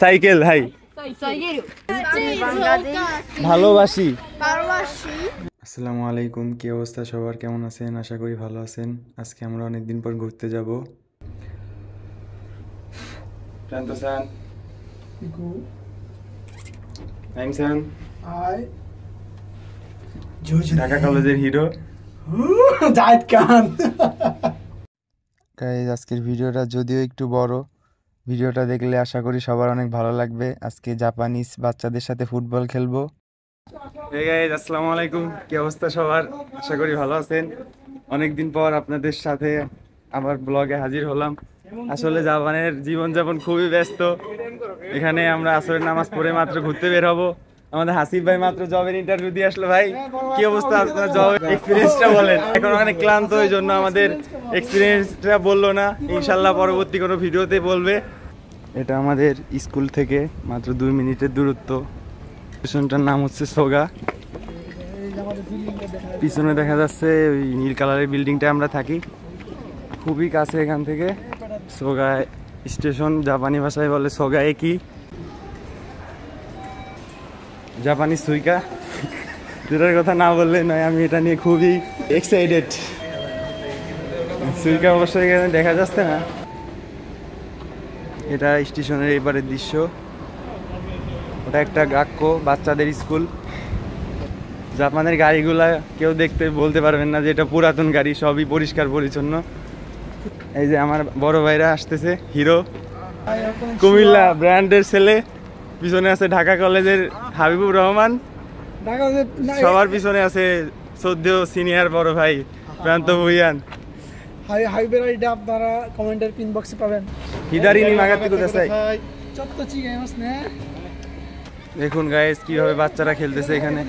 Cycle high ভালোবাসি। আসসালামু আলাইকুম, কি অবস্থা সবার, কেমন আছেন? আশা করি ভালো আছেন। আজকে আমরা অনেকদিন পর ঘুরতে যাব। ঢাকা কলেজের হিরো জাহিদ খান। আজকের ভিডিওটা যদিও একটু বড়, ভিডিওটা দেখলে আশা করি সবার অনেক ভালো লাগবে। আজকে জাপানিজ বাচ্চাদের সাথে ফুটবল খেলবো। হে গাইস, আসসালামু আলাইকুম, কি অবস্থা সবার? আশা করি ভালো আছেন। অনেকদিন পর আপনাদের সাথে আবার ব্লগে হাজির হলাম। আসলে জাপানের জীবনযাপন খুবই ব্যস্ত। এখানে আমরা আসরের নামাজ পড়ে মাত্র ঘুরতে বের হবো। আমাদের হাসিফ ভাই মাত্র জবের ইন্টারভিউ দিয়ে আসলো। ভাই কি অবস্থা আপনার জবের এক্সপিরিয়েন্সটা বলেন। এখন অনেক ক্লান্ত, ওই জন্য আমাদের এক্সপিরিয়েন্সটা বললো না, ইনশাল্লাহ পরবর্তী কোনো ভিডিওতে বলবে। এটা আমাদের স্কুল থেকে মাত্র 2 মিনিটের দূরত্ব। স্টেশনটার নাম হচ্ছে সোগা। পিছনে দেখা যাচ্ছে ওই নীল কালারের বিল্ডিংটা আমরা থাকি, খুবই কাছে এখান থেকে। সোগা স্টেশন, জাপানি ভাষায় বলে সোগা একি, জাপানি সুইকা, যেটার কথা না বললে নয়। আমি এটা নিয়ে খুবই এক্সাইটেড। সুইকা অবশ্যই এখানে দেখা যাচ্ছে না। এটা স্টেশনের এবারের দৃশ্য। ওটা একটা গাক্কো, বাচ্চাদের স্কুল। জাপানের গাড়িগুলা কেউ দেখতে বলতে পারবেন না যে এটা পুরাতন গাড়ি, সবই পরিষ্কার পরিচ্ছন্ন। এই যে আমার বড় ভাইরা আসতেছে, হিরো কুমিল্লা ব্র্যান্ডের ছেলে। পিছনে আছে ঢাকা কলেজের হাবিবুর রহমান, সবার পিছনে আছে শ্রদ্ধেয় সিনিয়র বড় ভাই প্রান্ত ভুইয়ান। হাইবের আইডা আপনারা কমেন্টের পিন বক্সে পাবেন। হিদারিনি মাগাতে কোথায় দেখুন গাইস কিভাবে বাচ্চারা খেলতেছে এখানে।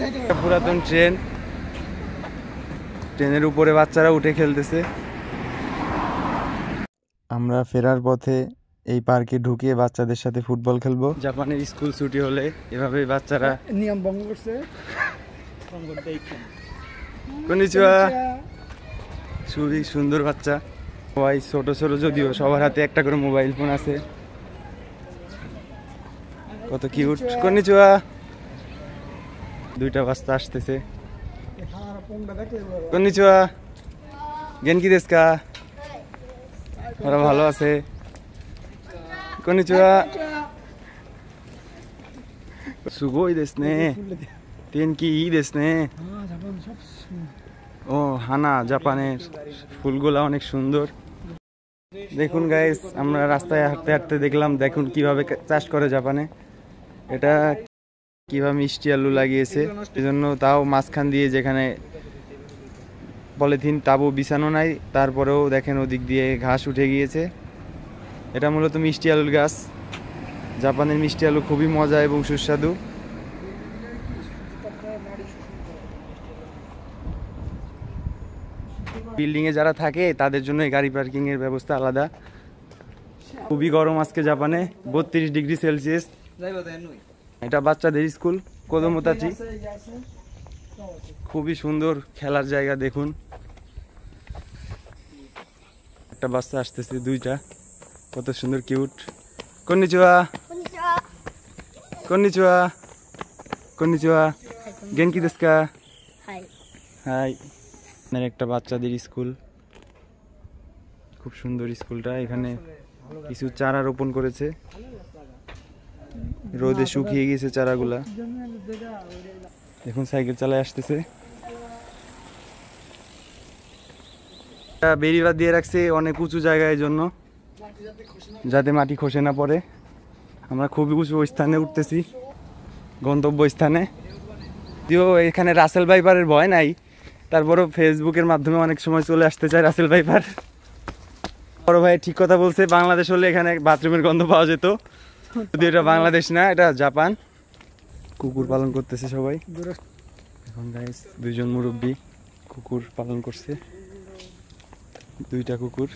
পুরাতন ট্রেন, ট্রেনের উপরে বাচ্চারা উঠে খেলতেছে। আমরা ফেরার পথে এই পার্কে ঢুকে বাচ্চাদের সাথে ফুটবল খেলবো। জাপানের স্কুল ছুটি হলে এভাবে বাচ্চারা নিয়ম ভঙ্গ করছে। কনিচিওয়া, খুবই সুন্দর বাচ্চা, সবাই ছোট ছোট, যদিও সবার হাতে একটা করে মোবাইল ফোন আছে। কত কিউট। কনিচিওয়া, দুইটা বাচ্চা আসতেছে। কনিচিওয়া, গেনকি দেশু কা? ওরা ভালো আছে। কনিচিওয়া, সুগোই দেশু নে, তেনকি ই দেশু নে। ও হানা, জাপানের ফুলগুলা অনেক সুন্দর। দেখুন গাইস, আমরা রাস্তায় হাঁটতে হাঁটতে দেখলাম, দেখুন কিভাবে চাষ করে জাপানে। এটা কিভাবে মিষ্টি আলু লাগিয়েছে, সেজন্য তাও মাঝখান দিয়ে, যেখানে পলিথিন তাবু বিছানো নাই, তারপরেও দেখেন ওদিক দিয়ে ঘাস উঠে গিয়েছে। এটা মূলত মিষ্টি আলুর গাছ। জাপানের মিষ্টি আলু খুবই মজা এবং সুস্বাদু। বিল্ডিং এ যারা থাকে তাদের জন্য এই গাড়ি পার্কিং এর ব্যবস্থা আলাদা। খুবই গরম আজকে জাপানে, 32 ডিগ্রি সেলসিয়াস। এটা বাচ্চাদের স্কুল কোদোমোতাচি, খুবই সুন্দর খেলার জায়গা। দেখুন একটা বাচ্চা আসতেছে, দুইটা, কত সুন্দর কিউট। কন্নিচিওয়া, কন্নিচিওয়া, কন্নিচিওয়া, গেনকি দেশু কা? হাই। একটা বাচ্চাদের স্কুল, খুব সুন্দর স্কুলটা। এখানে কিছু চারা রোপণ করেছে, রোদে শুকিয়ে গেছে চারাগুলা। এখন সাইকেল চালায় আসতেছে। বেড়িবাঁধ দিয়ে রাখছে অনেক উঁচু জায়গায় জন্য, যাতে মাটি খসে না পড়ে। আমরা খুবই উঁচু স্থানে উঠতেছি, গন্তব্য স্থানে। যদিও এখানে রাসেল ভাইপারের ভয় নাই, তারপরও ফেসবুকের মাধ্যমে অনেক সময় চলে আসতে চায় রাসেল ভাইপার। বড় ভাই ঠিক কথা বলছে, বাংলাদেশ হলে এখানে বাথরুমের গন্ধ পাওয়া যেত। যদি এটা বাংলাদেশ না, এটা জাপান। কুকুর পালন করতেছে সবাই এখন গাইস। দুইজন মুরব্বী কুকুর পালন করছে, দুইটা কুকুর।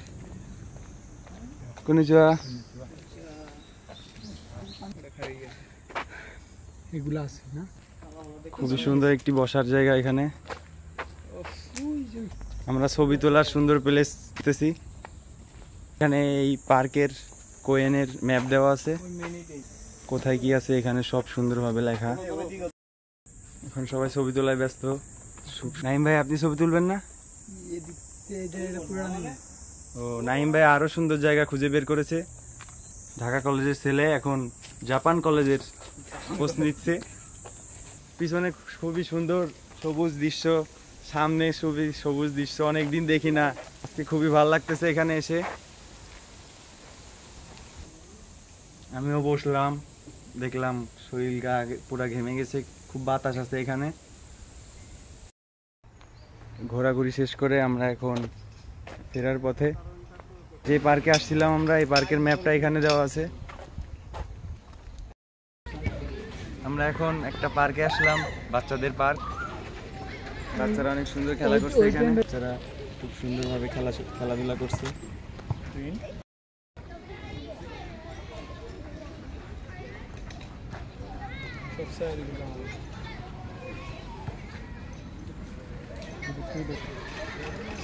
কনিচিওয়া, এগুলা আছে না? খুবই সুন্দর একটি বসার জায়গা এখানে। আমরা ছবি তোলার সুন্দর প্লেস পেতেছি। এখানে এই পার্কের কোয়েনের ম্যাপ দেওয়া আছে, কোথায় কি আছে এখানে সব সুন্দরভাবে লেখা। এখন সবাই ছবি তোলায় ব্যস্ত। নাইম ভাই, আপনি ছবি তুলবেন না? ও, নাইম ভাই আরো সুন্দর জায়গা খুঁজে বের করেছে। ঢাকা কলেজের ছেলে এখন জাপান কলেজের খোঁজ নিচ্ছে। পিছনে খুবই সুন্দর সবুজ দৃশ্য, সামনে সবুজ দৃশ্য, অনেকদিন দেখি না, আজকে খুবই ভালো লাগতেছে এখানে এসে। আমিও বসলাম, দেখলাম শরীর গা পুরা ঘেমে গেছে, খুব বাতাস আছে এখানে। ঘোরাঘুরি শেষ করে আমরা এখন ফেরার পথে। যে পার্কে আসছিলাম আমরা, এই পার্কের ম্যাপটা এখানে দেওয়া আছে। আমরা এখন একটা পার্কে আসলাম, বাচ্চাদের পার্ক। বাচ্চারা অনেক সুন্দর খেলা করছে এখানে, বাচ্চারা খুব সুন্দরভাবে খেলাধুলা করছে।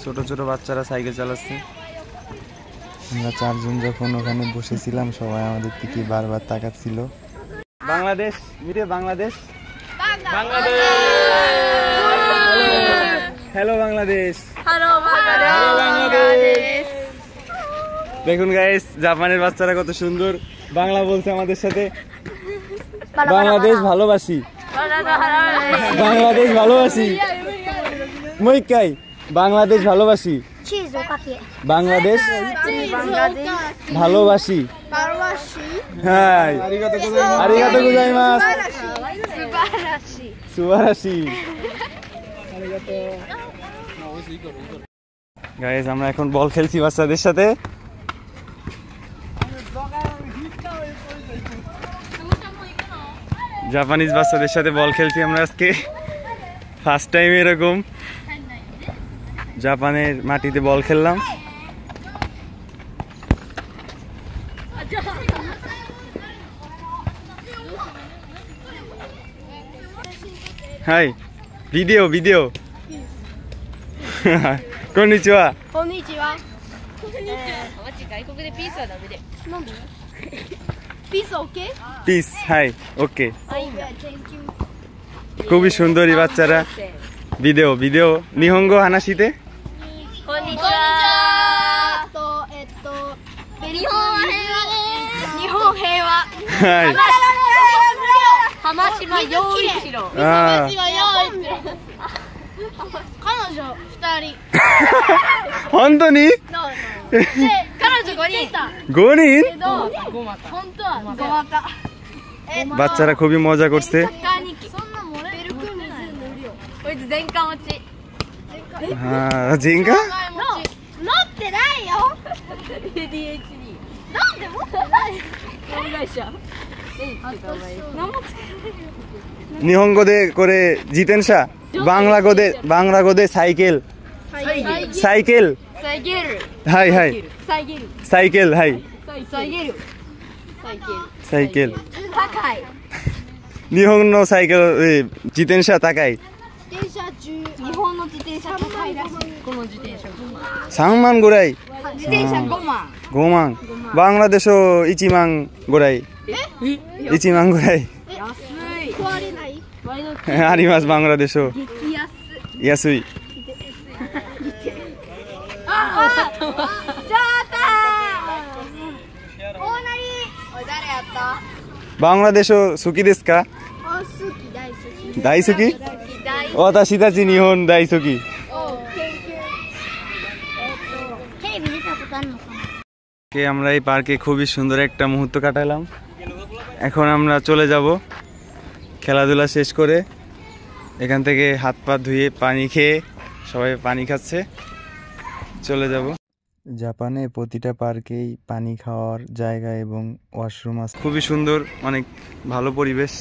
ছোট ছোট বাচ্চারা সাইকেল চালাচ্ছে। আমরা চারজন যখন ওখানে বসেছিলাম, সবাই আমাদের দিকে বারবার তাকাচ্ছিল। বাংলাদেশ, মিরে বাংলাদেশ, হ্যালো বাংলাদেশ, দেখুন গাইস, জাপানের বাচ্চারা কত সুন্দর বাংলা বলছে আমাদের সাথে। বাংলাদেশ ভালোবাসি, বাংলাদেশ ভালোবাসি, মইকাই বাংলাদেশ ভালোবাসি, বাংলাদেশ ভালোবাসি। হ্যাঁ, আরিগাতো গোজাইমাস, সুবারাশি। গাইস, আমরা এখন বল খেলছি বাচ্চাদের সাথে। জাপানিজ বাচ্চাদের সাথে বল খেলছি আমরা আজকে, ফার্স্ট টাইম এরকম জাপানের মাটিতে বল খেললাম। Hi, video video. কন্নিচিওয়া। কন্নিচিওয়া। マジ外国でピースはダメで。なんで？ピース OK？ peace, hi, okay. あ、いいんだ。Thank you。 খুবই সুন্দরী বাচ্চারা। Video video নিহঙ্গো হানাশিতে। こんにちは。日本平和です。日本平和。はい。浜島陽一郎。あー。浜島陽一郎。彼女2人。本当に？で、彼女5人。 5人？本当は5股。 বাচ্চারা খুবই মজা করছে। サッカー日記。そんな漏れるくん水塗るよ。こいつ全巻落ち。হ্যাঁ, জিঙ্গা? 持ってないよ。ADHD。なんで持ってない？障害者。日本語でこれ自転車、バングラ語でサイケル。サイケル。サイゲル。はいはい。サイゲル。サイケル、はい。サイゲル。サイケル。高い。日本のサイケル、自転車高い。自転車中。日本の自転車高いらしい。この自転車3万ぐらい。自転車5万。 5万。バングラデシュ1万ぐらい。1万ぐらい。安い。壊れない？あります、バングラデシュ。激安。安い。あ、ちょっと。大なり。おい、誰やった？バングラデシュ好きですか？あ、好き、大好き。大好き？大好き。私たち日本大好き。テレビ見たことあるのかな？আমরা এই পার্কে খুবই সুন্দর একটা মুহূর্ত কাটালাম। এখন আমরা চলে যাব খেলাধুলা শেষ করে। এখান থেকে হাত পা ধুয়ে পানি খেয়ে সবাই পানি খাচ্ছে, চলে যাব। জাপানে প্রতিটা পার্কেই পানি খাওয়ার জায়গা এবং ওয়াশরুম আছে। খুবই সুন্দর, অনেক ভালো পরিবেশ।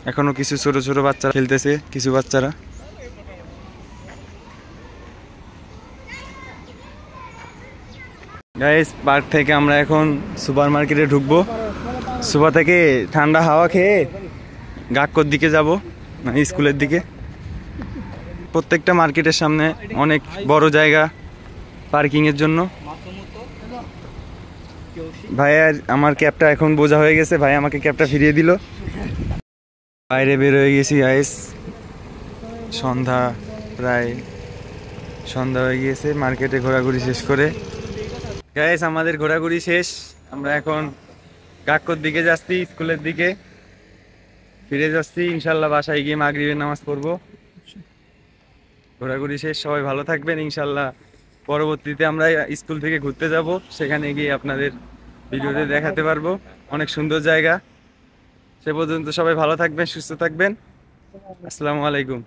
এখনো কিছু ছোট ছোট বাচ্চারা খেলতেছে, কিছু বাচ্চারা। গাইস, পার্ক থেকে আমরা এখন সুপার মার্কেটে ঢুকবো। সুপার থেকে ঠান্ডা হাওয়া খেয়ে গাক্কর দিকে যাব, মানে স্কুলের দিকে। প্রত্যেকটা মার্কেটের সামনে অনেক বড় জায়গা পার্কিং এর জন্য। ভাইয়ার আমার ক্যাবটা এখন বোঝা হয়ে গেছে, ভাই আমাকে ক্যাবটা ফিরিয়ে দিল। বাইরে বের হয়ে গেছি গাইস, সন্ধ্যা প্রায় সন্ধ্যা হয়ে গিয়েছে। মার্কেটে ঘোরাঘুরি শেষ করে গাইস আমাদের ঘোরাঘুরি শেষ। আমরা এখন কাক্কর দিকে যাচ্ছি, স্কুলের দিকে ফিরে যাচ্ছি। ইনশাল্লাহ বাসায় গিয়ে মাগরিবের নামাজ পড়বো। ঘোরাঘুরি শেষ, সবাই ভালো থাকবেন। ইনশাল্লাহ পরবর্তীতে আমরা স্কুল থেকে ঘুরতে যাব, সেখানে গিয়ে আপনাদের ভিডিওতে দেখাতে পারবো। অনেক সুন্দর জায়গা। সে পর্যন্ত সবাই ভালো থাকবেন, সুস্থ থাকবেন। আসসালামু আলাইকুম।